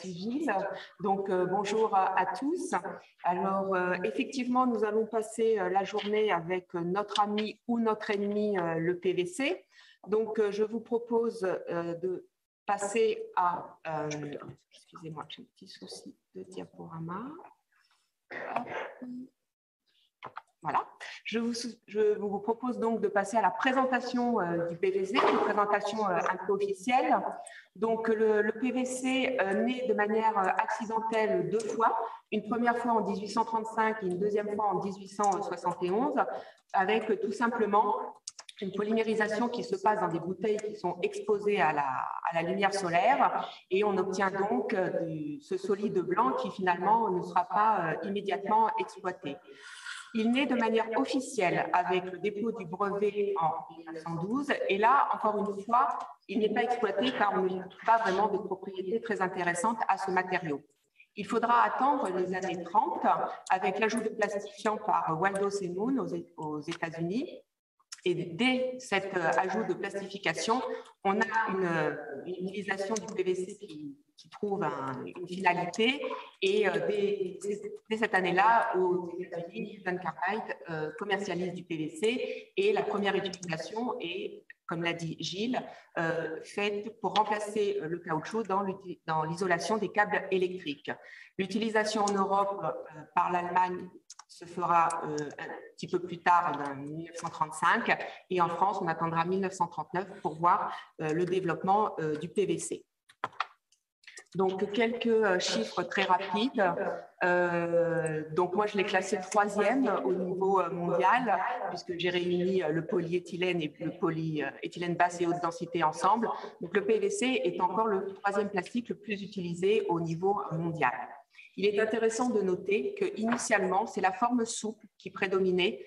merci Gilles. Donc, bonjour à tous. Alors, effectivement, nous allons passer la journée avec notre ami ou notre ennemi, le PVC. Donc, je vous propose de passer à... excusez-moi, j'ai un petit souci de diaporama. Voilà. Je vous propose donc de passer à la présentation du PVC, une présentation un peu officielle. Donc, le PVC naît de manière accidentelle deux fois, une première fois en 1835 et une deuxième fois en 1871, avec tout simplement une polymérisation qui se passe dans des bouteilles qui sont exposées à la lumière solaire, et on obtient donc ce solide blanc qui finalement ne sera pas immédiatement exploité. Il naît de manière officielle avec le dépôt du brevet en 1912, et là, encore une fois, il n'est pas exploité car on ne trouve pas vraiment de propriétés très intéressantes à ce matériau. Il faudra attendre les années 30 avec l'ajout de plastifiants par Waldo Moon aux États-Unis. Et dès cet ajout de plastification, on a une utilisation du PVC qui trouve une finalité. Et dès cette année-là, aux États-Unis, Hewlett Packard commercialise du PVC, et la première utilisation est, comme l'a dit Gilles, faite pour remplacer le caoutchouc dans l'isolation des câbles électriques. L'utilisation en Europe par l'Allemagne se fera un petit peu plus tard, en 1935, et en France, on attendra 1939 pour voir le développement du PVC. Donc, quelques chiffres très rapides. Donc, moi, je l'ai classé troisième au niveau mondial, puisque j'ai réuni le polyéthylène et le polyéthylène basse et haute densité ensemble. Donc, le PVC est encore le troisième plastique le plus utilisé au niveau mondial. Il est intéressant de noter qu'initialement, c'est la forme souple qui prédominait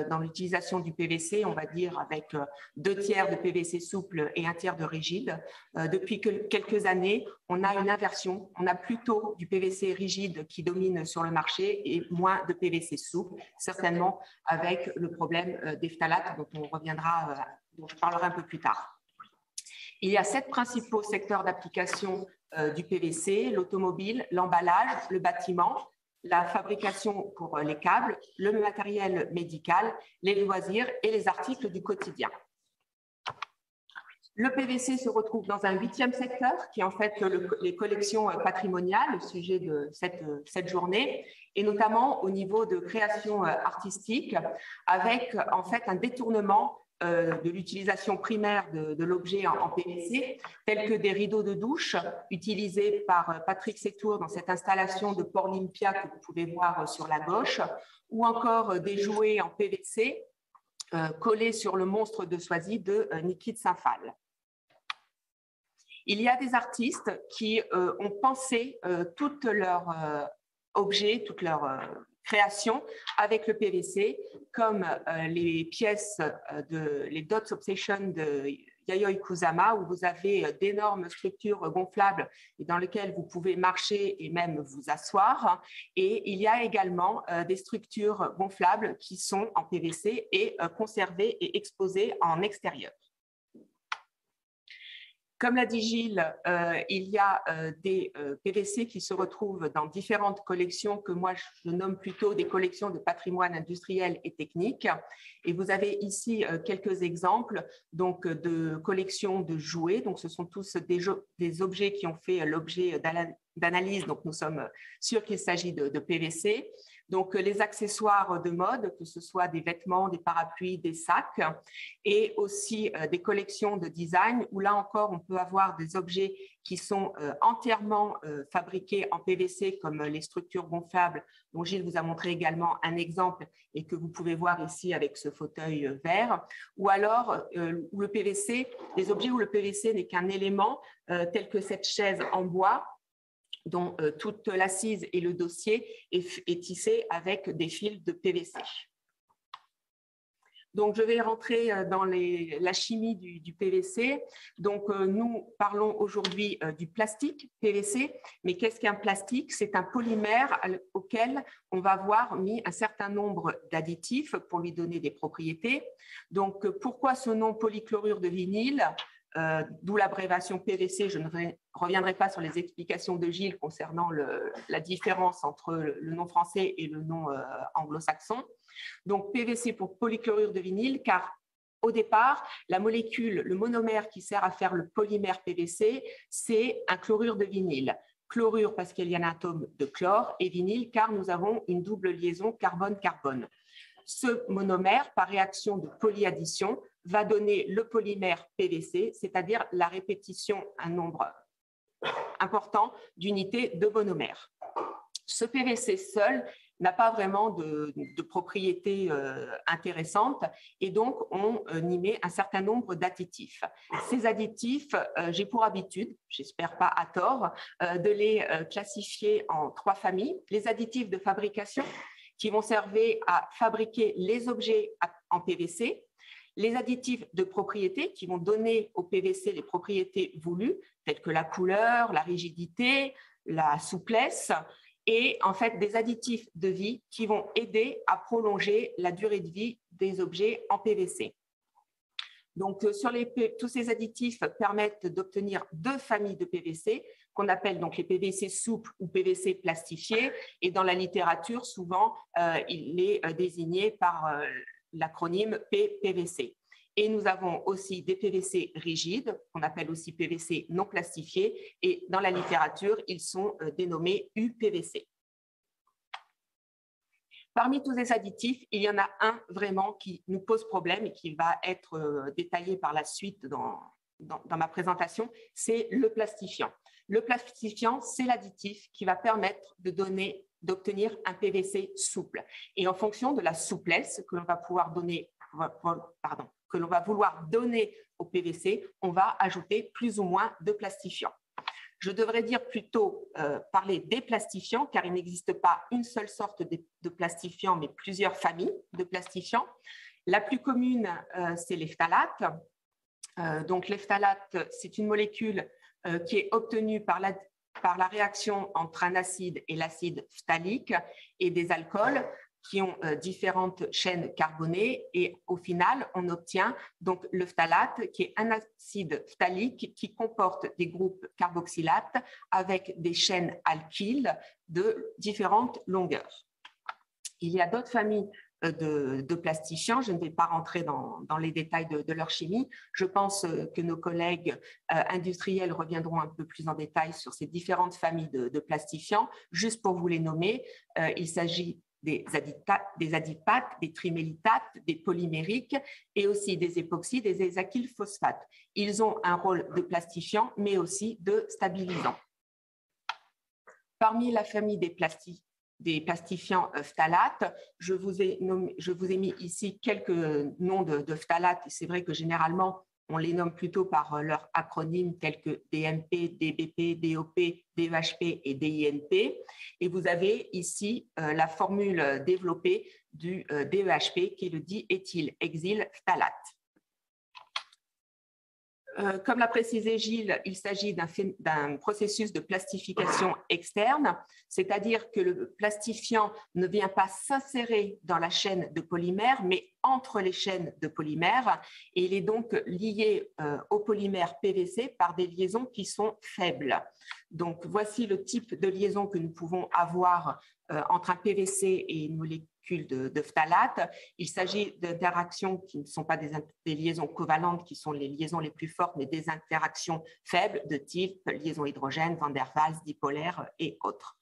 dans l'utilisation du PVC, on va dire avec 2/3 de PVC souple et 1/3 de rigide. Depuis quelques années, on a une inversion. On a plutôt du PVC rigide qui domine sur le marché et moins de PVC souple, certainement avec le problème des phtalates dont dont je parlerai un peu plus tard. Il y a 7 principaux secteurs d'application du PVC: l'automobile, l'emballage, le bâtiment, la fabrication pour les câbles, le matériel médical, les loisirs et les articles du quotidien. Le PVC se retrouve dans un 8e secteur qui est en fait les collections patrimoniales, le sujet de cette journée, et notamment au niveau de création artistique, avec en fait un détournement de l'utilisation primaire de l'objet en PVC, tels que des rideaux de douche utilisés par Patrick Sétour dans cette installation de Port Olympia que vous pouvez voir sur la gauche, ou encore des jouets en PVC collés sur le monstre de Soisy de Niki de Saint-Phal. Il y a des artistes qui ont pensé toutes leurs objets, toutes leurs création avec le PVC, comme les pièces les Dots Obsession de Yayoi Kusama, où vous avez d'énormes structures gonflables et dans lesquelles vous pouvez marcher et même vous asseoir. Et il y a également des structures gonflables qui sont en PVC et conservées et exposées en extérieur. Comme l'a dit Gilles, il y a des PVC qui se retrouvent dans différentes collections que moi je nomme plutôt des collections de patrimoine industriel et technique. Et vous avez ici quelques exemples donc, de collections de jouets. Donc, ce sont tous des objets qui ont fait l'objet d'analyse. Donc, nous sommes sûrs qu'il s'agit de PVC. Donc, les accessoires de mode, que ce soit des vêtements, des parapluies, des sacs, et aussi des collections de design, où là encore, on peut avoir des objets qui sont entièrement fabriqués en PVC, comme les structures gonflables, dont Gilles vous a montré également un exemple et que vous pouvez voir ici avec ce fauteuil vert, ou alors où les objets où le PVC n'est qu'un élément, tel que cette chaise en bois, dont toute l'assise et le dossier est tissé avec des fils de PVC. Donc, je vais rentrer dans la chimie du PVC. Donc, nous parlons aujourd'hui du plastique PVC. Mais qu'est-ce qu'un plastique? C'est un polymère auquel on va avoir mis un certain nombre d'additifs pour lui donner des propriétés. Donc, pourquoi ce nom polychlorure de vinyle? d'où l'abréviation PVC. Je ne reviendrai pas sur les explications de Gilles concernant la différence entre le nom français et le nom anglo-saxon. Donc PVC pour polychlorure de vinyle, car au départ, la molécule, le monomère qui sert à faire le polymère PVC, c'est un chlorure de vinyle. Chlorure parce qu'il y a un atome de chlore et vinyle car nous avons une double liaison carbone-carbone. Ce monomère, par réaction de polyaddition, va donner le polymère PVC, c'est-à-dire la répétition, un nombre important d'unités de monomère. Ce PVC seul n'a pas vraiment de propriétés intéressantes et donc on y met un certain nombre d'additifs. Ces additifs, j'ai pour habitude, j'espère pas à tort, de les classifier en 3 familles. Les additifs de fabrication qui vont servir à fabriquer les objets en PVC, les additifs de propriété qui vont donner au PVC les propriétés voulues, telles que la couleur, la rigidité, la souplesse, et en fait des additifs de vie qui vont aider à prolonger la durée de vie des objets en PVC. Donc, tous ces additifs permettent d'obtenir 2 familles de PVC qu'on appelle donc les PVC souples ou PVC plastifiés. Et dans la littérature, souvent, il est désigné par l'acronyme PPVC. Et nous avons aussi des PVC rigides, qu'on appelle aussi PVC non plastifiés. Et dans la littérature, ils sont dénommés UPVC. Parmi tous ces additifs, il y en a un vraiment qui nous pose problème et qui va être détaillé par la suite dans ma présentation, c'est le plastifiant. Le plastifiant, c'est l'additif qui va permettre d'obtenir un PVC souple. Et en fonction de la souplesse que l'on va vouloir donner au PVC, on va ajouter plus ou moins de plastifiants. Je devrais dire plutôt parler des plastifiants, car il n'existe pas une seule sorte de plastifiant, mais plusieurs familles de plastifiants. La plus commune, c'est les phtalates. Donc, les phtalates, c'est une molécule qui est obtenue par la réaction entre un acide et l'acide phtalique et des alcools qui ont différentes chaînes carbonées et au final, on obtient donc le phtalate qui est un acide phtalique qui comporte des groupes carboxylates avec des chaînes alkyles de différentes longueurs. Il y a d'autres familles de plastifiants. Je ne vais pas rentrer dans les détails de leur chimie. Je pense que nos collègues industriels reviendront un peu plus en détail sur ces différentes familles de plastifiants. Juste pour vous les nommer, il s'agit des adipates, des trimélitates, des polymériques et aussi des époxydes et des alkylphosphates. Ils ont un rôle de plastifiant, mais aussi de stabilisant. Parmi la famille des plastifiants phtalates, je vous ai mis ici quelques noms de phtalates. C'est vrai que généralement, on les nomme plutôt par leurs acronymes tels que DMP, DBP, DOP, DEHP et DINP. Et vous avez ici la formule développée du DEHP qui est le diéthylhexylphthalate. Comme l'a précisé Gilles, il s'agit d'un processus de plastification externe, c'est-à-dire que le plastifiant ne vient pas s'insérer dans la chaîne de polymère, mais entre les chaînes de polymère, et il est donc lié au polymère PVC par des liaisons qui sont faibles. Donc, voici le type de liaison que nous pouvons avoir entre un PVC et une molécule de phthalate. Il s'agit d'interactions qui ne sont pas des liaisons covalentes, qui sont les liaisons les plus fortes, mais des interactions faibles de type liaison hydrogène, Van der Waals, dipolaire et autres.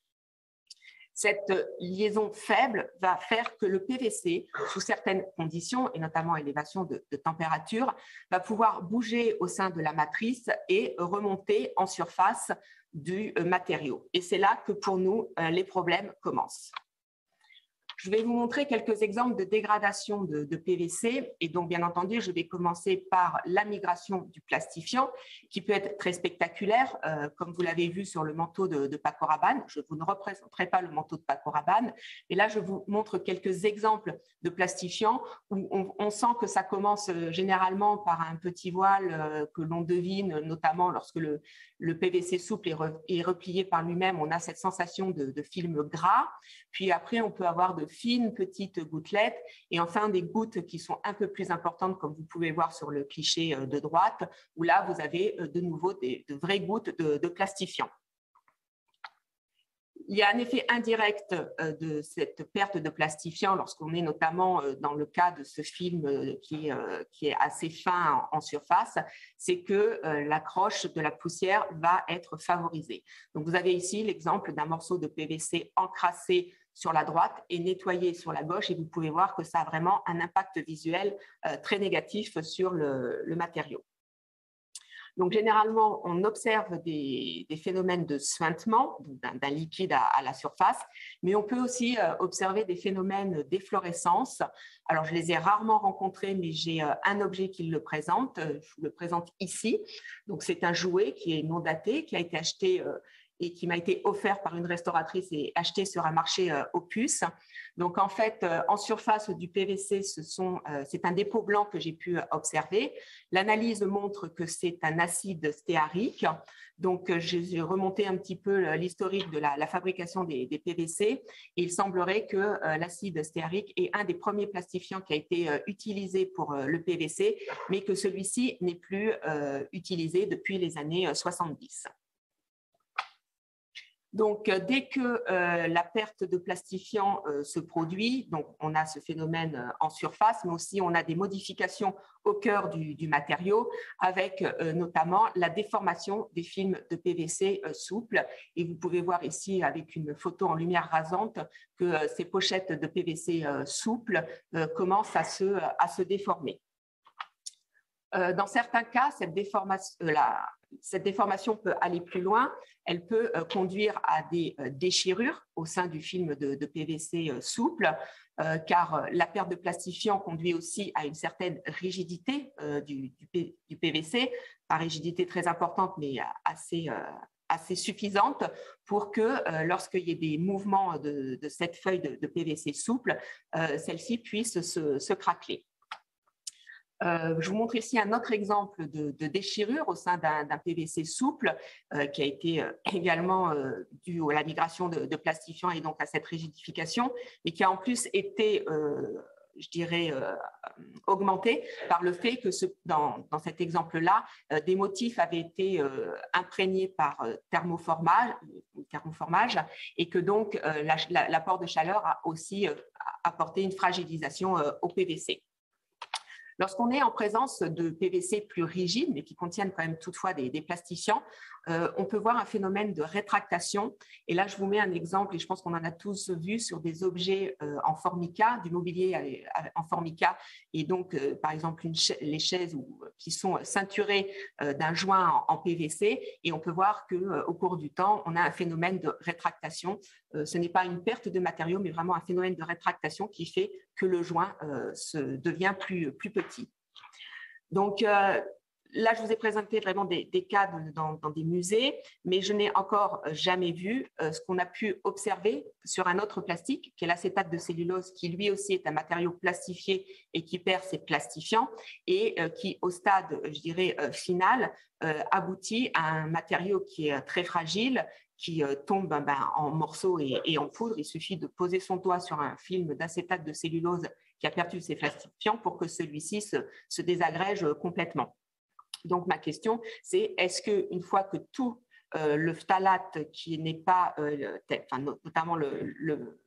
Cette liaison faible va faire que le PVC, sous certaines conditions, et notamment élévation de température, va pouvoir bouger au sein de la matrice et remonter en surface du matériau. Et c'est là que pour nous, les problèmes commencent. Je vais vous montrer quelques exemples de dégradation de PVC. Et donc, bien entendu, je vais commencer par la migration du plastifiant, qui peut être très spectaculaire, comme vous l'avez vu sur le manteau de Paco Rabanne. Je vous ne représenterai pas le manteau de Paco Rabanne. Et là, je vous montre quelques exemples de plastifiants où on sent que ça commence généralement par un petit voile que l'on devine, notamment lorsque le PVC souple est replié par lui-même. On a cette sensation de film gras. Puis après, on peut avoir de fines petites gouttelettes, et enfin des gouttes qui sont un peu plus importantes, comme vous pouvez voir sur le cliché de droite, où là, vous avez de nouveau de vraies gouttes de plastifiant. Il y a un effet indirect de cette perte de plastifiant lorsqu'on est notamment dans le cas de ce film qui est assez fin en surface, c'est que l'accroche de la poussière va être favorisée. Donc, vous avez ici l'exemple d'un morceau de PVC encrassé sur la droite et nettoyé sur la gauche, et vous pouvez voir que ça a vraiment un impact visuel très négatif sur le matériau. Donc, généralement, on observe des phénomènes de suintement d'un liquide à la surface, mais on peut aussi observer des phénomènes d'efflorescence. Alors, je les ai rarement rencontrés, mais j'ai un objet qui le présente. Je vous le présente ici. Donc, c'est un jouet qui est non daté, qui a été acheté et qui m'a été offert par une restauratrice et acheté sur un marché aux puces. Donc, en fait, en surface du PVC, c'est un dépôt blanc que j'ai pu observer. L'analyse montre que c'est un acide stéarique. Donc, j'ai remonté un petit peu l'historique de la fabrication des PVC. Et il semblerait que l'acide stéarique est un des premiers plastifiants qui a été utilisé pour le PVC, mais que celui-ci n'est plus utilisé depuis les années 70. Donc, dès que la perte de plastifiant se produit, donc on a ce phénomène en surface, mais aussi on a des modifications au cœur du matériau, avec notamment la déformation des films de PVC souples. Et vous pouvez voir ici, avec une photo en lumière rasante, que ces pochettes de PVC souples commencent à se déformer. Dans certains cas, cette déformation peut aller plus loin. Elle peut conduire à des déchirures au sein du film de PVC souple, car la perte de plastifiant conduit aussi à une certaine rigidité du PVC, pas rigidité très importante, mais assez suffisante pour que lorsqu'il y ait des mouvements de cette feuille de PVC souple, celle-ci puisse se craqueler. Je vous montre ici un autre exemple de déchirure au sein d'un PVC souple qui a été également dû à la migration de plastifiant et donc à cette rigidification, mais qui a en plus été, je dirais, augmenté par le fait que dans cet exemple-là, des motifs avaient été imprégnés par thermoformage et que donc l'apport de chaleur a aussi apporté une fragilisation au PVC. Lorsqu'on est en présence de PVC plus rigides, mais qui contiennent quand même toutefois des plastifiants, on peut voir un phénomène de rétractation. Et là, je vous mets un exemple, et je pense qu'on en a tous vu sur des objets en formica, du mobilier en formica, et donc, par exemple, les chaises qui sont ceinturées d'un joint en PVC, et on peut voir qu'au cours du temps, on a un phénomène de rétractation. Ce n'est pas une perte de matériaux, mais vraiment un phénomène de rétractation qui fait que le joint devient plus petit. Donc, là, je vous ai présenté vraiment des cas dans des musées, mais je n'ai encore jamais vu ce qu'on a pu observer sur un autre plastique, qui est l'acétate de cellulose, qui lui aussi est un matériau plastifié et qui perd ses plastifiants et qui, au stade, je dirais, final, aboutit à un matériau qui est très fragile, qui tombe en morceaux et en poudre. Il suffit de poser son doigt sur un film d'acétate de cellulose qui a perdu ses plastifiants pour que celui-ci se désagrège complètement. Donc, ma question, c'est est-ce qu'une fois que tout le phtalate qui n'est pas, notamment le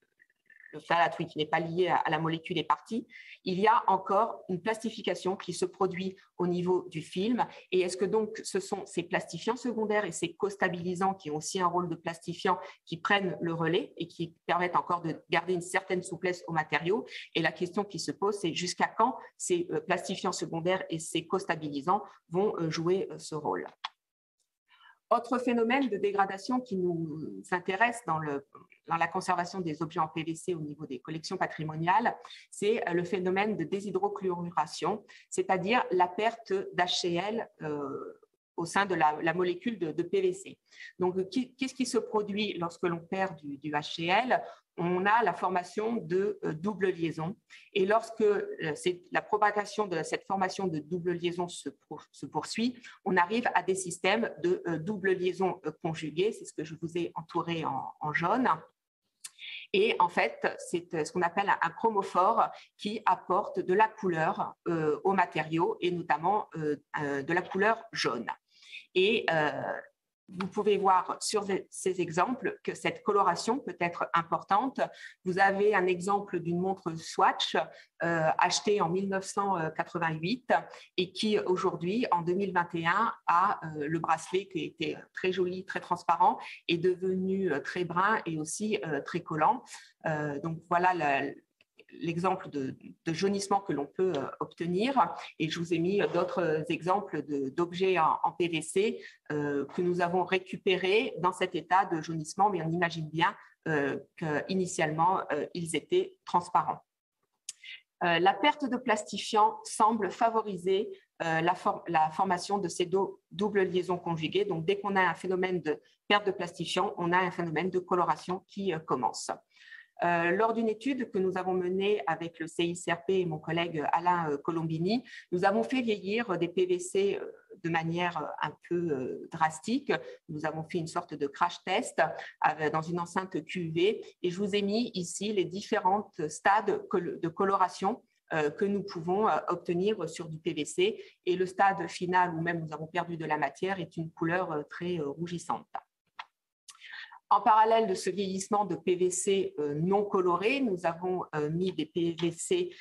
phtalate, oui, qui n'est pas lié à la molécule est parti, il y a encore une plastification qui se produit au niveau du film. Et est-ce que donc ce sont ces plastifiants secondaires et ces costabilisants qui ont aussi un rôle de plastifiant qui prennent le relais et qui permettent encore de garder une certaine souplesse au matériau? Et la question qui se pose, c'est jusqu'à quand ces plastifiants secondaires et ces costabilisants vont jouer ce rôle? Autre phénomène de dégradation qui nous intéresse dans la conservation des objets en PVC au niveau des collections patrimoniales, c'est le phénomène de déshydrochloruration, c'est-à-dire la perte d'HCl au sein de la molécule de PVC. Donc, qu'est-ce qui se produit lorsque l'on perd du HCl? On a la formation de double liaison. Et lorsque la propagation de cette formation de double liaison se poursuit, on arrive à des systèmes de double liaison conjuguée. C'est ce que je vous ai entouré en jaune. Et en fait, c'est ce qu'on appelle un chromophore qui apporte de la couleur aux matériaux et notamment de la couleur jaune. Et vous pouvez voir sur ces exemples que cette coloration peut être importante. Vous avez un exemple d'une montre Swatch achetée en 1988 et qui aujourd'hui, en 2021, a le bracelet qui était très joli, très transparent, est devenu très brun et aussi très collant. Donc voilà l'exemple de jaunissement que l'on peut obtenir. Et je vous ai mis d'autres exemples d'objets en PVC que nous avons récupérés dans cet état de jaunissement, mais on imagine bien qu'initialement, ils étaient transparents. La perte de plastifiant semble favoriser la formation de ces doubles liaisons conjuguées. Donc, dès qu'on a un phénomène de perte de plastifiant, on a un phénomène de coloration qui commence. Lors d'une étude que nous avons menée avec le CICRP et mon collègue Alain Colombini, nous avons fait vieillir des PVC de manière un peu drastique. Nous avons fait une sorte de crash test dans une enceinte QUV et je vous ai mis ici les différents stades de coloration que nous pouvons obtenir sur du PVC. Et le stade final où même nous avons perdu de la matière est une couleur très rougissante. En parallèle de ce vieillissement de PVC non coloré, nous avons mis des PVC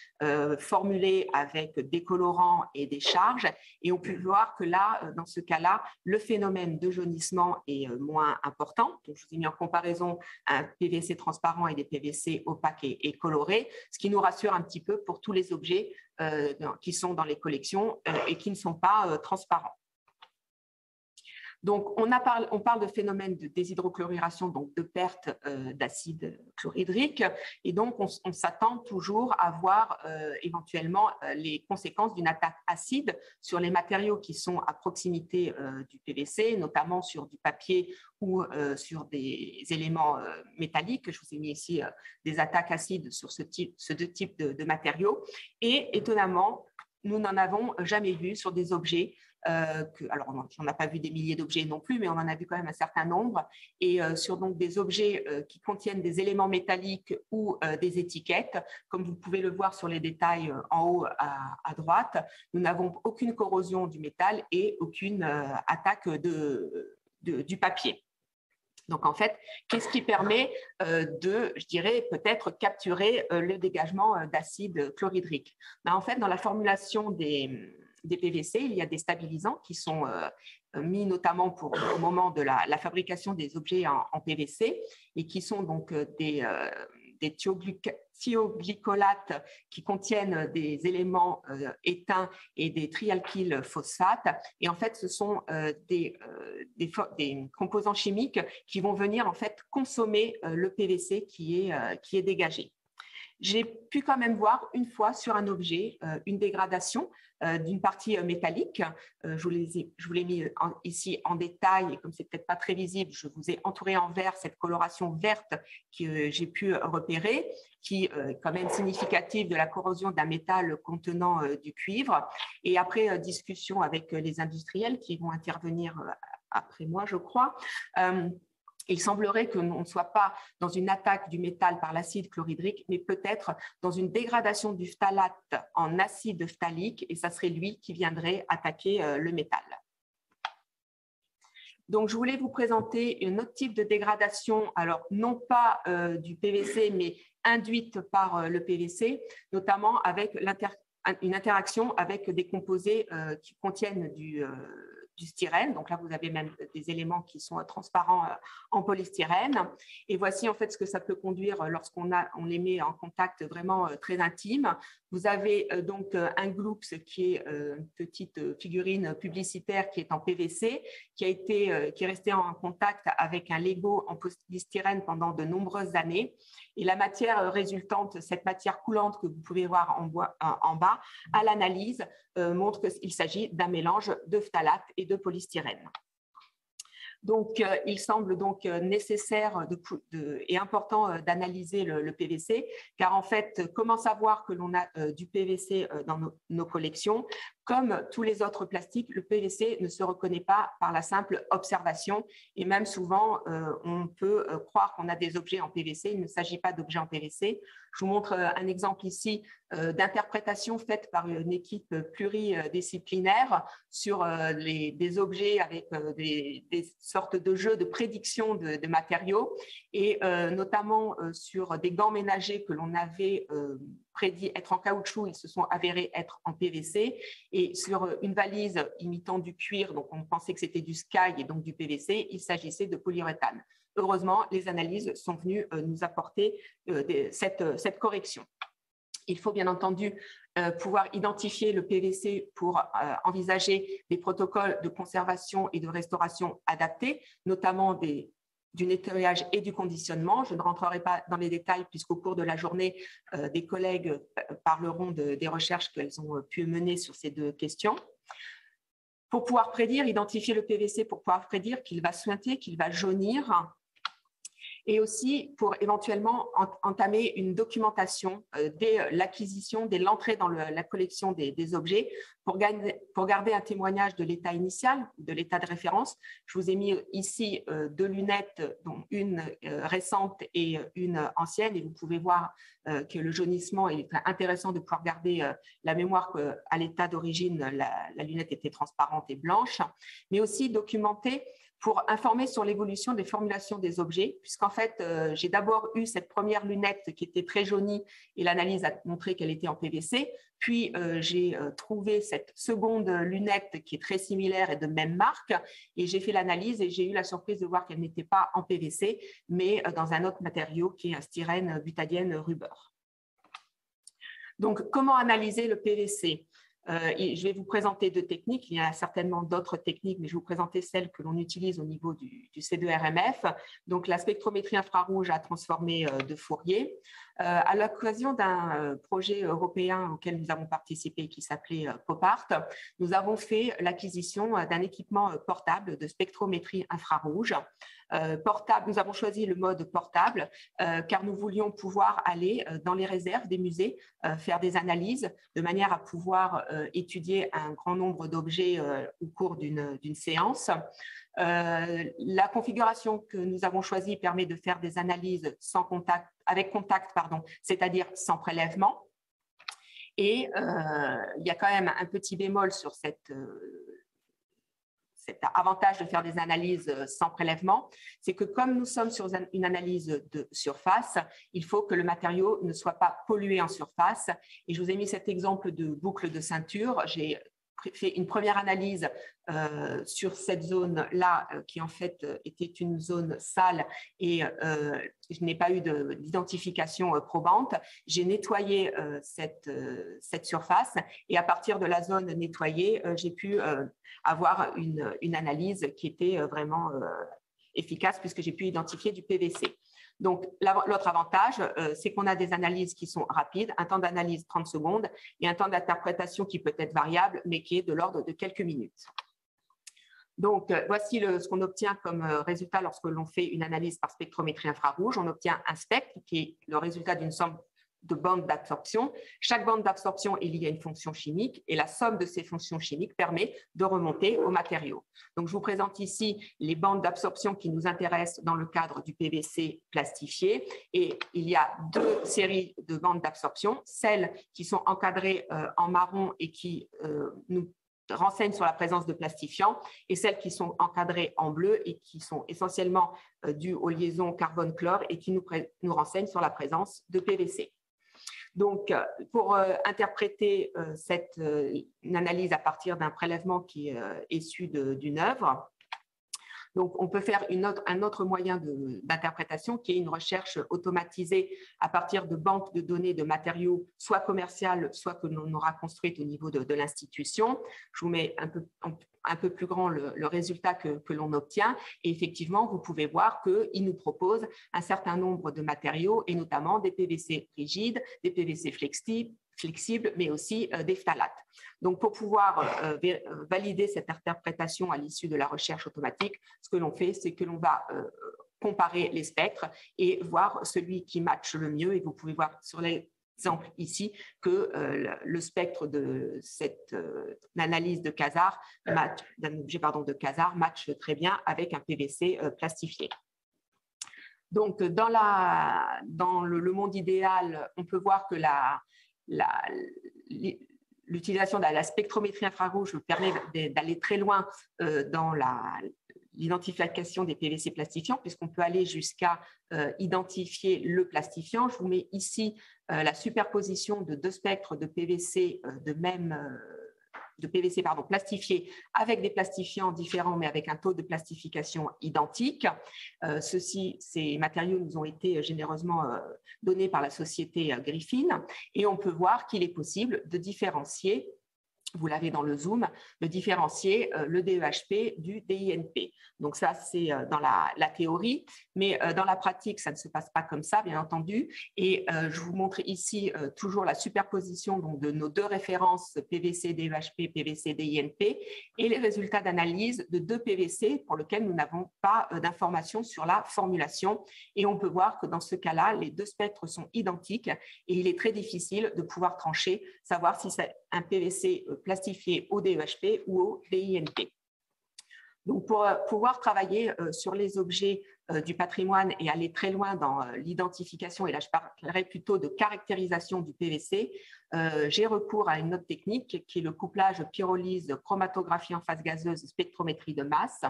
formulés avec des colorants et des charges et on peut voir que là, dans ce cas-là, le phénomène de jaunissement est moins important. Donc, je vous ai mis en comparaison un PVC transparent et des PVC opaques et colorés, ce qui nous rassure un petit peu pour tous les objets qui sont dans les collections et qui ne sont pas transparents. Donc, on parle de phénomène de déshydrochlorisation, donc de perte d'acide chlorhydrique, et donc on s'attend toujours à voir éventuellement les conséquences d'une attaque acide sur les matériaux qui sont à proximité du PVC, notamment sur du papier ou sur des éléments métalliques. Je vous ai mis ici des attaques acides sur ce deux types de matériaux, et étonnamment, nous n'en avons jamais vu sur des objets. Alors, on n'a pas vu des milliers d'objets non plus, mais on en a vu quand même un certain nombre. Et sur donc, des objets qui contiennent des éléments métalliques ou des étiquettes, comme vous pouvez le voir sur les détails en haut à droite, nous n'avons aucune corrosion du métal et aucune attaque du papier. Donc, en fait, qu'est-ce qui permet de, je dirais, peut-être capturer le dégagement d'acide chlorhydrique? Ben, en fait, dans la formulation des PVC, il y a des stabilisants qui sont mis notamment au moment de la fabrication des objets en PVC et qui sont donc des thioglycolates qui contiennent des éléments éteints et des trialkyl phosphates. Et en fait, ce sont des composants chimiques qui vont venir en fait consommer le PVC qui est dégagé. J'ai pu quand même voir une fois sur un objet une dégradation d'une partie métallique. Je vous l'ai mis ici en détail et comme c'est peut-être pas très visible, je vous ai entouré en vert cette coloration verte que j'ai pu repérer, qui est quand même significative de la corrosion d'un métal contenant du cuivre. Et après discussion avec les industriels qui vont intervenir après moi, je crois, il semblerait que l'on ne soit pas dans une attaque du métal par l'acide chlorhydrique, mais peut-être dans une dégradation du phtalate en acide phtalique, et ça serait lui qui viendrait attaquer le métal. Donc, je voulais vous présenter un autre type de dégradation, alors non pas du PVC, mais induite par le PVC, notamment avec une interaction avec des composés qui contiennent du styrène. Donc là, vous avez même des éléments qui sont transparents en polystyrène. Et voici en fait ce que ça peut conduire lorsqu'on les met en contact vraiment très intime. Vous avez donc un Gloops qui est une petite figurine publicitaire qui est en PVC, qui est resté en contact avec un Lego en polystyrène pendant de nombreuses années. Et la matière résultante, cette matière coulante que vous pouvez voir en bas, à l'analyse, montre qu'il s'agit d'un mélange de phtalate et de polystyrène. Donc, il semble donc nécessaire et important d'analyser le PVC, car en fait, comment savoir que l'on a du PVC dans nos collections? Comme tous les autres plastiques, le PVC ne se reconnaît pas par la simple observation et même souvent, on peut croire qu'on a des objets en PVC. Il ne s'agit pas d'objets en PVC. Je vous montre un exemple ici d'interprétation faite par une équipe pluridisciplinaire sur des objets avec des sortes de jeux de prédiction de matériaux et notamment sur des gants ménagers que l'on avait prédit être en caoutchouc, ils se sont avérés être en PVC, et sur une valise imitant du cuir, donc on pensait que c'était du Sky et donc du PVC, il s'agissait de polyuréthane. Heureusement, les analyses sont venues nous apporter cette correction. Il faut bien entendu pouvoir identifier le PVC pour envisager des protocoles de conservation et de restauration adaptés, notamment du nettoyage et du conditionnement. Je ne rentrerai pas dans les détails puisqu'au cours de la journée, des collègues parleront des recherches qu'elles ont pu mener sur ces deux questions. Pour pouvoir prédire, identifier le PVC pour pouvoir prédire qu'il va suinter, qu'il va jaunir, et aussi pour éventuellement entamer une documentation dès l'acquisition, dès l'entrée dans la collection des objets, pour garder un témoignage de l'état initial, de l'état de référence. Je vous ai mis ici deux lunettes, dont une récente et une ancienne, et vous pouvez voir que le jaunissement est intéressant de pouvoir garder la mémoire qu'à l'état d'origine, la lunette était transparente et blanche, mais aussi documenter pour informer sur l'évolution des formulations des objets, puisqu'en fait, j'ai d'abord eu cette première lunette qui était très jaunie et l'analyse a montré qu'elle était en PVC, puis j'ai trouvé cette seconde lunette qui est très similaire et de même marque, et j'ai fait l'analyse et j'ai eu la surprise de voir qu'elle n'était pas en PVC, mais dans un autre matériau qui est un styrène butadiène rubber. Donc, comment analyser le PVC ? Je vais vous présenter deux techniques. Il y a certainement d'autres techniques, mais je vais vous présenter celles que l'on utilise au niveau du C2RMF. Donc, la spectrométrie infrarouge à transformer de Fourier. À l'occasion d'un projet européen auquel nous avons participé qui s'appelait POPART, nous avons fait l'acquisition d'un équipement portable de spectrométrie infrarouge. Portable, nous avons choisi le mode portable car nous voulions pouvoir aller dans les réserves des musées, faire des analyses de manière à pouvoir étudier un grand nombre d'objets au cours d'une séance. La configuration que nous avons choisie permet de faire des analyses sans contact, avec contact, c'est-à-dire sans prélèvement. Et il y a quand même un petit bémol sur cet avantage de faire des analyses sans prélèvement, c'est que comme nous sommes sur une analyse de surface, il faut que le matériau ne soit pas pollué en surface. Et je vous ai mis cet exemple de boucle de ceinture. J'ai fait une première analyse sur cette zone-là qui en fait était une zone sale et je n'ai pas eu d'identification probante. J'ai nettoyé cette surface et à partir de la zone nettoyée, j'ai pu avoir une analyse qui était vraiment efficace puisque j'ai pu identifier du PVC. Donc, l'autre avantage, c'est qu'on a des analyses qui sont rapides, un temps d'analyse 30 secondes et un temps d'interprétation qui peut être variable, mais qui est de l'ordre de quelques minutes. Donc, voici ce qu'on obtient comme résultat lorsque l'on fait une analyse par spectrométrie infrarouge. On obtient un spectre qui est le résultat d'une somme de bandes d'absorption. Chaque bande d'absorption est liée à une fonction chimique et la somme de ces fonctions chimiques permet de remonter au matériau. Donc, je vous présente ici les bandes d'absorption qui nous intéressent dans le cadre du PVC plastifié et il y a deux séries de bandes d'absorption, celles qui sont encadrées en marron et qui nous renseignent sur la présence de plastifiants et celles qui sont encadrées en bleu et qui sont essentiellement dues aux liaisons carbone-chlore et qui nous renseignent sur la présence de PVC. Donc, pour interpréter une analyse à partir d'un prélèvement qui est issu d'une œuvre, donc, on peut faire un autre moyen d'interprétation qui est une recherche automatisée à partir de banques de données de matériaux, soit commerciales, soit que l'on aura construites au niveau de l'institution. Je vous mets un peu plus grand le résultat que l'on obtient. Et effectivement, vous pouvez voir qu'il nous propose un certain nombre de matériaux, et notamment des PVC rigides, des PVC flexibles, mais aussi des phtalates. Donc, pour pouvoir valider cette interprétation à l'issue de la recherche automatique, ce que l'on fait, c'est que l'on va comparer les spectres et voir celui qui matche le mieux. Et vous pouvez voir sur les exemple ici que le spectre de cette analyse de quasar, d'un objet de quasar, matche très bien avec un PVC plastifié. Donc, dans le monde idéal, on peut voir que l'utilisation de la spectrométrie infrarouge permet d'aller très loin dans l'identification des PVC plastifiants, puisqu'on peut aller jusqu'à identifier le plastifiant. Je vous mets ici la superposition de deux spectres de PVC plastifiés avec des plastifiants différents, mais avec un taux de plastification identique. Ces matériaux nous ont été généreusement donnés par la société Griffin, et on peut voir qu'il est possible de différencier, vous l'avez dans le zoom, de différencier le DEHP du DINP. Donc ça, c'est dans la théorie, mais dans la pratique, ça ne se passe pas comme ça, bien entendu. Et je vous montre ici toujours la superposition donc, de nos deux références PVC, DEHP, PVC, DINP, et les résultats d'analyse de deux PVC pour lesquels nous n'avons pas d'informations sur la formulation. Et on peut voir que dans ce cas-là, les deux spectres sont identiques et il est très difficile de pouvoir trancher, savoir si c'est un PVC plastifié au DEHP ou au DINP. Donc, pour pouvoir travailler sur les objets du patrimoine et aller très loin dans l'identification, et là je parlerai plutôt de caractérisation du PVC, j'ai recours à une autre technique qui est le couplage pyrolyse, chromatographie en phase gazeuse, spectrométrie de masse.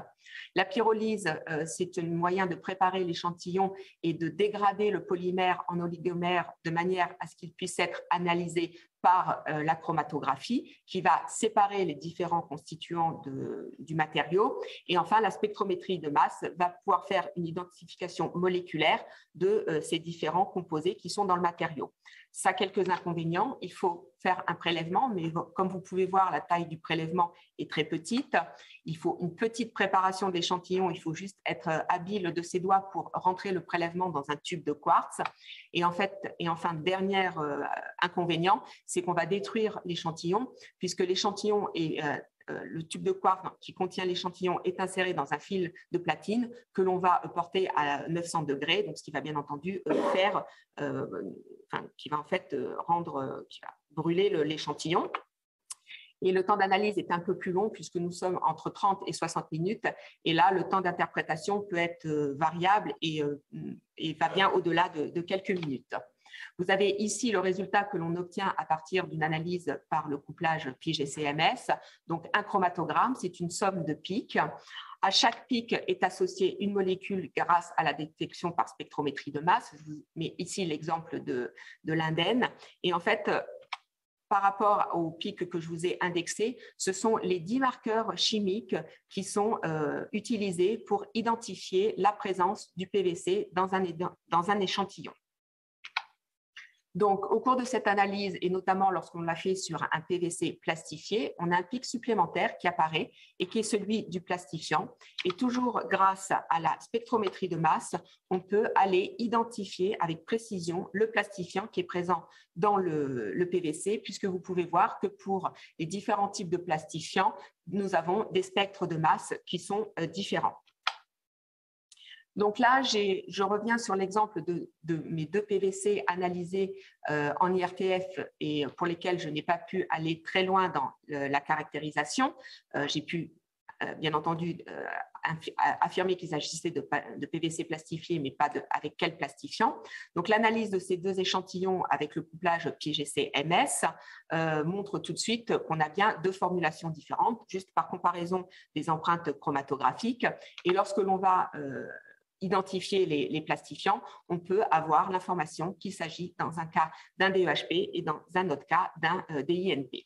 La pyrolyse, c'est un moyen de préparer l'échantillon et de dégrader le polymère en oligomère de manière à ce qu'il puisse être analysé par la chromatographie qui va séparer les différents constituants du matériau. Et enfin, la spectrométrie de masse va pouvoir faire une identification moléculaire de ces différents composés qui sont dans le matériau. Ça a quelques inconvénients. Il faut faire un prélèvement, mais comme vous pouvez voir, la taille du prélèvement est très petite. Il faut une petite préparation de l'échantillon. Il faut juste être habile de ses doigts pour rentrer le prélèvement dans un tube de quartz. Et enfin, dernier inconvénient, c'est qu'on va détruire l'échantillon, puisque l'échantillon est le tube de quartz qui contient l'échantillon est inséré dans un fil de platine que l'on va porter à 900 degrés, donc ce qui va bien entendu qui va en fait qui va brûler l'échantillon. Et le temps d'analyse est un peu plus long puisque nous sommes entre 30 et 60 minutes. Et là, le temps d'interprétation peut être variable et va bien au-delà de quelques minutes. Vous avez ici le résultat que l'on obtient à partir d'une analyse par le couplage PIC-GC-MS. Donc, un chromatogramme, c'est une somme de pics. À chaque pic est associée une molécule grâce à la détection par spectrométrie de masse. Je vous mets ici l'exemple de l'indène. Et en fait, par rapport au pic que je vous ai indexé, ce sont les 10 marqueurs chimiques qui sont utilisés pour identifier la présence du PVC dans un échantillon. Donc, au cours de cette analyse, et notamment lorsqu'on l'a fait sur un PVC plastifié, on a un pic supplémentaire qui apparaît et qui est celui du plastifiant. Et toujours grâce à la spectrométrie de masse, on peut aller identifier avec précision le plastifiant qui est présent dans le PVC, puisque vous pouvez voir que pour les différents types de plastifiants, nous avons des spectres de masse qui sont différents. Donc là, je reviens sur l'exemple de mes deux PVC analysés en IRTF et pour lesquels je n'ai pas pu aller très loin dans la caractérisation. J'ai pu, bien entendu, affirmer qu'il s'agissait de PVC plastifié, mais pas avec quel plastifiant. Donc l'analyse de ces deux échantillons avec le couplage PIC-GC-MS montre tout de suite qu'on a bien deux formulations différentes, juste par comparaison des empreintes chromatographiques. Et lorsque l'on va identifier les plastifiants, on peut avoir l'information qu'il s'agit dans un cas d'un DEHP et dans un autre cas d'un DINP.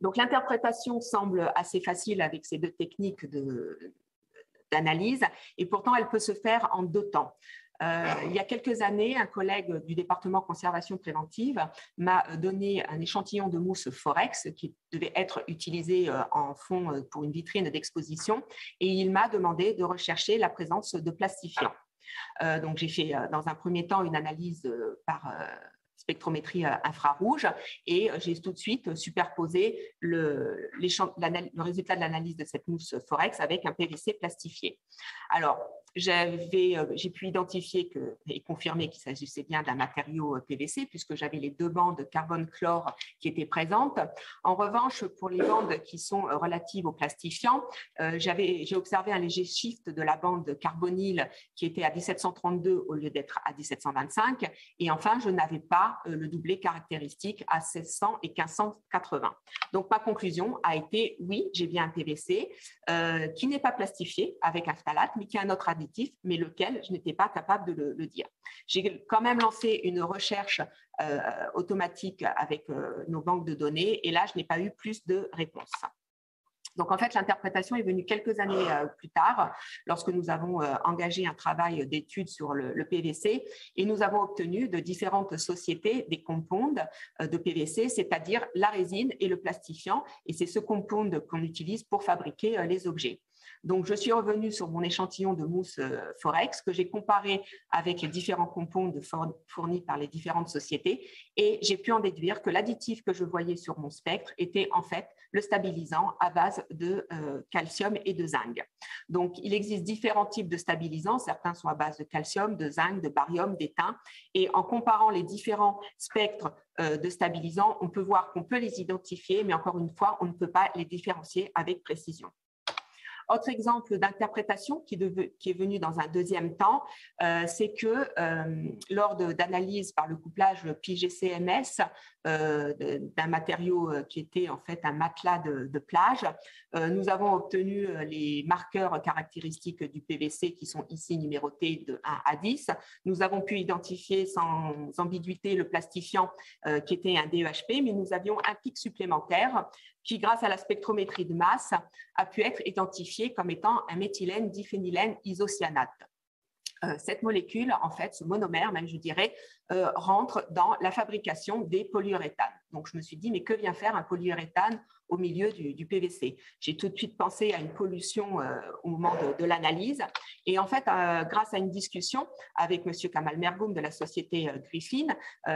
Donc l'interprétation semble assez facile avec ces deux techniques d'analyse et pourtant elle peut se faire en deux temps. Il y a quelques années, un collègue du département conservation préventive m'a donné un échantillon de mousse Forex qui devait être utilisé en fond pour une vitrine d'exposition et il m'a demandé de rechercher la présence de plastifiants. Donc j'ai fait dans un premier temps une analyse par spectrométrie infrarouge et j'ai tout de suite superposé le résultat de l'analyse de cette mousse Forex avec un PVC plastifié. Alors, j'ai pu identifier et confirmer qu'il s'agissait bien d'un matériau PVC puisque j'avais les 2 bandes carbone-chlore qui étaient présentes. En revanche, pour les bandes qui sont relatives au plastifiant, j'ai observé un léger shift de la bande carbonyle qui était à 1732 au lieu d'être à 1725. Et enfin, je n'avais pas le doublé caractéristique à 1600 et 1580. Donc, ma conclusion a été, oui, j'ai bien un PVC qui n'est pas plastifié avec un phthalate, mais qui a un autre additif, mais lequel je n'étais pas capable de le dire. J'ai quand même lancé une recherche automatique avec nos banques de données, et là, je n'ai pas eu plus de réponses. Donc, en fait, l'interprétation est venue quelques années plus tard, lorsque nous avons engagé un travail d'étude sur le PVC, et nous avons obtenu de différentes sociétés des compounds de PVC, c'est-à-dire la résine et le plastifiant, et c'est ce compound qu'on utilise pour fabriquer les objets. Donc, je suis revenue sur mon échantillon de mousse Forex que j'ai comparé avec les différents compounds fournis par les différentes sociétés, et j'ai pu en déduire que l'additif que je voyais sur mon spectre était en fait le stabilisant à base de calcium et de zinc. Donc, il existe différents types de stabilisants. Certains sont à base de calcium, de zinc, de barium, d'étain. Et en comparant les différents spectres de stabilisants, on peut voir qu'on peut les identifier, mais encore une fois, on ne peut pas les différencier avec précision. Autre exemple d'interprétation qui est venu dans un deuxième temps, c'est que lors d'analyse par le couplage PIGCMS d'un matériau qui était en fait un matelas de plage, nous avons obtenu les marqueurs caractéristiques du PVC qui sont ici numérotés de 1 à 10. Nous avons pu identifier sans ambiguïté le plastifiant qui était un DEHP, mais nous avions un pic supplémentaire qui, grâce à la spectrométrie de masse, a pu être identifié comme étant un méthylène diphénylène isocyanate. Cette molécule, en fait, ce monomère, même je dirais, rentre dans la fabrication des polyuréthanes. Donc, je me suis dit, mais que vient faire un polyuréthane au milieu du PVC? J'ai tout de suite pensé à une pollution au moment de l'analyse. Et en fait, grâce à une discussion avec M. Kamal Mergoum de la société Griffin,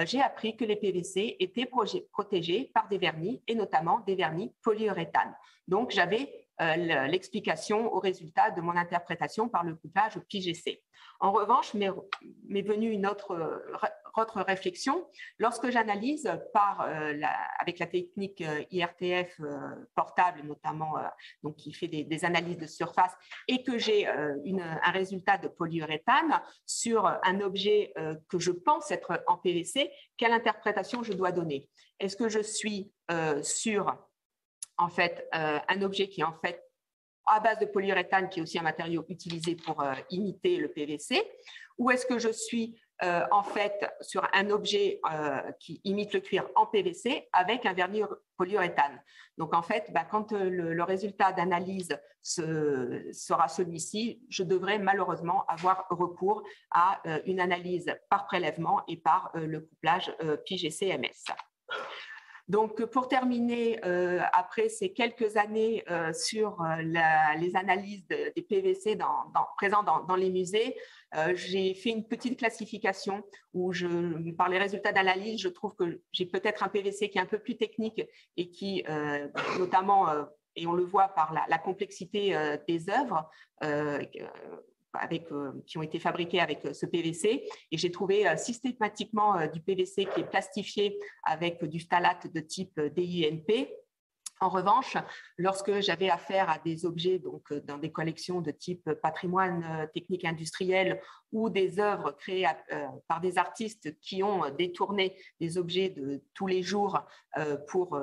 j'ai appris que les PVC étaient protégés par des vernis, et notamment des vernis polyuréthanes. Donc, j'avais l'explication au résultat de mon interprétation par le couplage PIGC. En revanche, m'est venue une autre réflexion. Lorsque j'analyse avec la technique IRTF portable, notamment donc qui fait des analyses de surface, et que j'ai un résultat de polyuréthane sur un objet que je pense être en PVC, quelle interprétation je dois donner? Est-ce que je suis sur en fait un objet qui est en fait à base de polyuréthane, qui est aussi un matériau utilisé pour imiter le PVC, ou est-ce que je suis en fait sur un objet qui imite le cuir en PVC avec un vernis polyuréthane? Donc en fait, quand le résultat d'analyse sera celui-ci, je devrais malheureusement avoir recours à une analyse par prélèvement et par le couplage PIGCMS. Donc, pour terminer, après ces quelques années sur les analyses des PVC présents dans les musées, j'ai fait une petite classification où, par les résultats d'analyse, je trouve que j'ai peut-être un PVC qui est un peu plus technique et qui, notamment, et on le voit par la complexité des œuvres, qui ont été fabriqués avec ce PVC, et j'ai trouvé systématiquement du PVC qui est plastifié avec du phthalate de type DINP. En revanche, lorsque j'avais affaire à des objets donc, dans des collections de type patrimoine technique industriel ou des œuvres créées par des artistes qui ont détourné des objets de tous les jours pour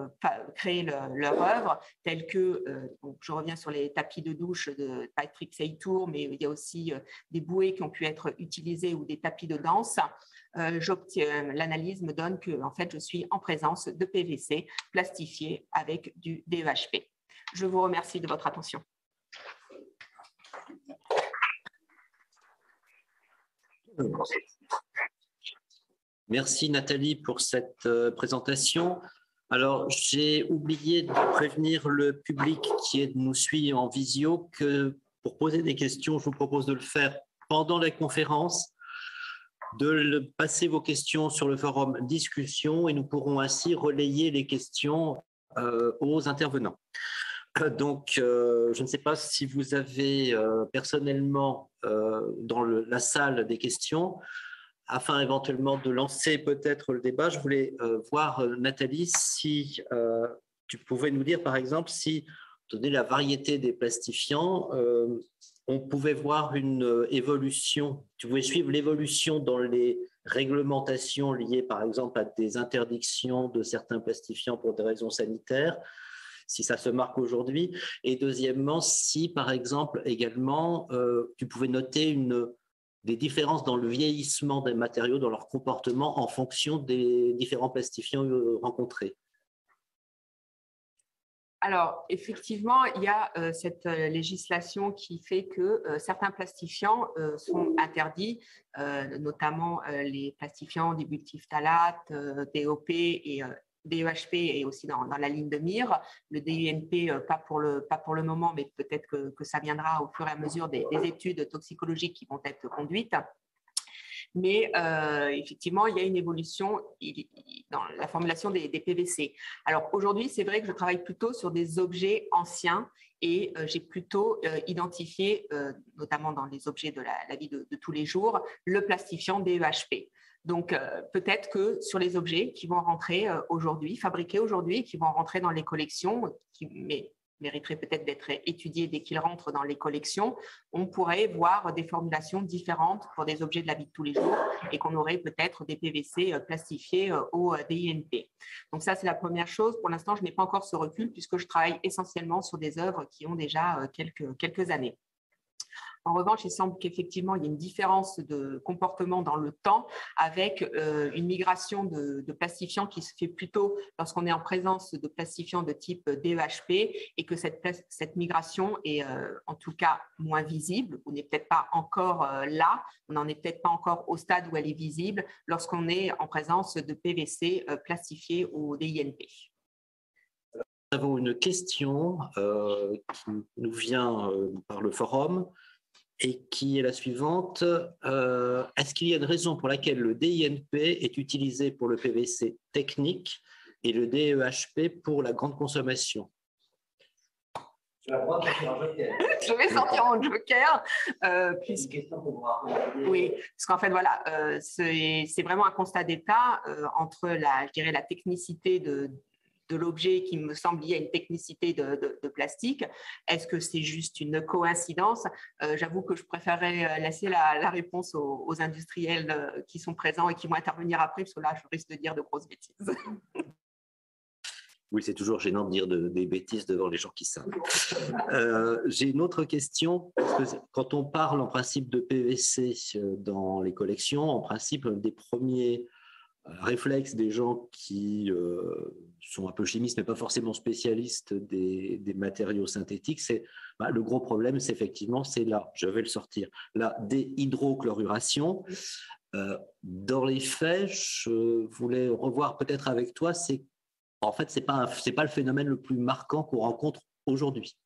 créer leur œuvre, tels que, donc je reviens sur les tapis de douche de Patrick Seytour, mais il y a aussi des bouées qui ont pu être utilisées ou des tapis de danse. L'analyse me donne que en fait, je suis en présence de PVC plastifié avec du DEHP. Je vous remercie de votre attention. Merci Nathalie pour cette présentation. Alors, j'ai oublié de prévenir le public qui nous suit en visio que pour poser des questions, je vous propose de le faire pendant la conférence, de passer vos questions sur le forum discussion, et nous pourrons ainsi relayer les questions aux intervenants. Donc, je ne sais pas si vous avez personnellement dans la salle des questions, afin éventuellement de lancer peut-être le débat. Je voulais voir, Nathalie, si tu pouvais nous dire, par exemple, si, donné la variété des plastifiants, on pouvait voir une évolution, tu pouvais suivre l'évolution dans les réglementations liées, par exemple, à des interdictions de certains plastifiants pour des raisons sanitaires, si ça se marque aujourd'hui. Et deuxièmement, si, par exemple, également, tu pouvais noter des différences dans le vieillissement des matériaux, dans leur comportement en fonction des différents plastifiants rencontrés. Alors, effectivement, il y a cette législation qui fait que certains plastifiants sont interdits, notamment les plastifiants dibutylphtalates, DOP et DEHP et aussi dans la ligne de mire. Le DUNP, pas pour le moment, mais peut-être que ça viendra au fur et à mesure des études toxicologiques qui vont être conduites. Mais effectivement, il y a une évolution dans la formulation des PVC. Alors aujourd'hui, c'est vrai que je travaille plutôt sur des objets anciens et j'ai plutôt identifié, notamment dans les objets de la vie de tous les jours, le plastifiant DEHP. Donc, peut-être que sur les objets qui vont rentrer aujourd'hui, fabriqués aujourd'hui, qui vont rentrer dans les collections, mais mériterait peut-être d'être étudiés dès qu'ils rentrent dans les collections, on pourrait voir des formulations différentes pour des objets de la vie de tous les jours et qu'on aurait peut-être des PVC plastifiés au DINP. Donc ça, c'est la première chose. Pour l'instant, je n'ai pas encore ce recul puisque je travaille essentiellement sur des œuvres qui ont déjà quelques années. En revanche, il semble qu'effectivement, il y ait une différence de comportement dans le temps avec une migration de plastifiants qui se fait plutôt lorsqu'on est en présence de plastifiants de type DEHP et que cette migration est en tout cas moins visible. On n'est peut-être pas encore là, on n'en est peut-être pas encore au stade où elle est visible lorsqu'on est en présence de PVC plastifiés au DINP. Nous avons une question qui nous vient par le forum et qui est la suivante. Est-ce qu'il y a une raison pour laquelle le DINP est utilisé pour le PVC technique et le DEHP pour la grande consommation? Je vais sortir mon joker. Oui, parce qu'en fait, voilà, c'est vraiment un constat d'état entre je dirais, la technicité de l'objet qui me semble lié à une technicité de plastique. Est-ce que c'est juste une coïncidence? J'avoue que je préférerais laisser la réponse aux industriels qui sont présents et qui vont intervenir après, parce que là, je risque de dire de grosses bêtises. Oui, c'est toujours gênant de dire des bêtises devant les gens qui savent. J'ai une autre question, parce que quand on parle en principe de PVC dans les collections, en principe, des premiers réflexe des gens qui sont un peu chimistes, mais pas forcément spécialistes des matériaux synthétiques, c'est le gros problème, c'est effectivement, c'est là, je vais le sortir, la déhydrochlorure. Dans les faits, je voulais revoir peut-être avec toi, en fait, c'est pas le phénomène le plus marquant qu'on rencontre aujourd'hui.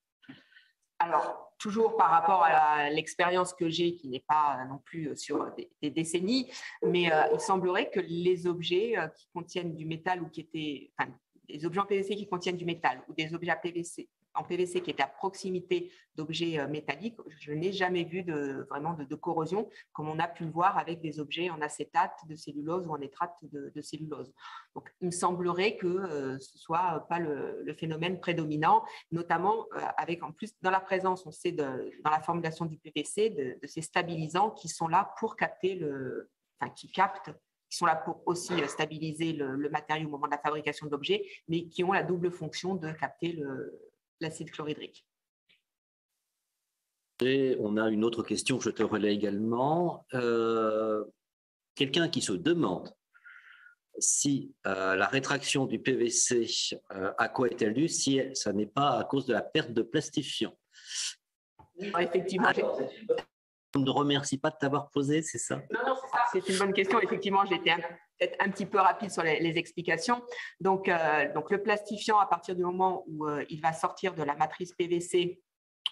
Alors, toujours par rapport à l'expérience que j'ai, qui n'est pas non plus sur des décennies, mais il semblerait que les objets qui contiennent du métal ou des objets en PVC qui contiennent du métal ou des objets en PVC qui étaient à proximité d'objets métalliques, je n'ai jamais vu vraiment de corrosion comme on a pu le voir avec des objets en acétate de cellulose ou en nitrate de cellulose. Donc, il me semblerait que ce ne soit pas le phénomène prédominant, notamment avec en plus dans la présence, on sait, dans la formulation du PVC, de ces stabilisants qui sont là pour capter qui sont là pour aussi stabiliser le matériau au moment de la fabrication de l'objet, mais qui ont la double fonction de capter l'acide chlorhydrique. Et on a une autre question que je te relais également. Quelqu'un qui se demande si la rétraction du PVC, à quoi est-elle due, si ça n'est pas à cause de la perte de plastifiant. Effectivement. On ne remercie pas de t'avoir posé, c'est ça? Non, c'est ça. C'est une bonne question. Effectivement, j'ai été peut-être un petit peu rapide sur les explications. Donc, le plastifiant, à partir du moment où il va sortir de la matrice PVC,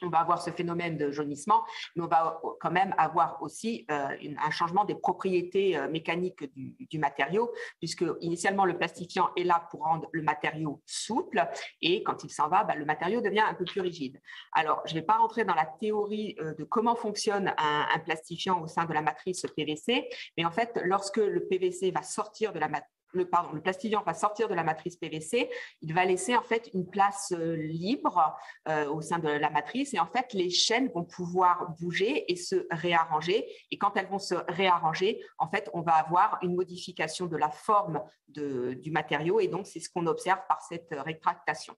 on va avoir ce phénomène de jaunissement, mais on va quand même avoir aussi un changement des propriétés mécaniques du matériau, puisque initialement le plastifiant est là pour rendre le matériau souple, et quand il s'en va, le matériau devient un peu plus rigide. Alors, je ne vais pas rentrer dans la théorie de comment fonctionne un plastifiant au sein de la matrice PVC, mais en fait, lorsque le PVC va sortir de la matrice, le plastifiant va sortir de la matrice PVC, il va laisser en fait une place libre au sein de la matrice, et en fait les chaînes vont pouvoir bouger et se réarranger, et quand elles vont se réarranger, en fait on va avoir une modification de la forme du matériau, et donc c'est ce qu'on observe par cette rétractation.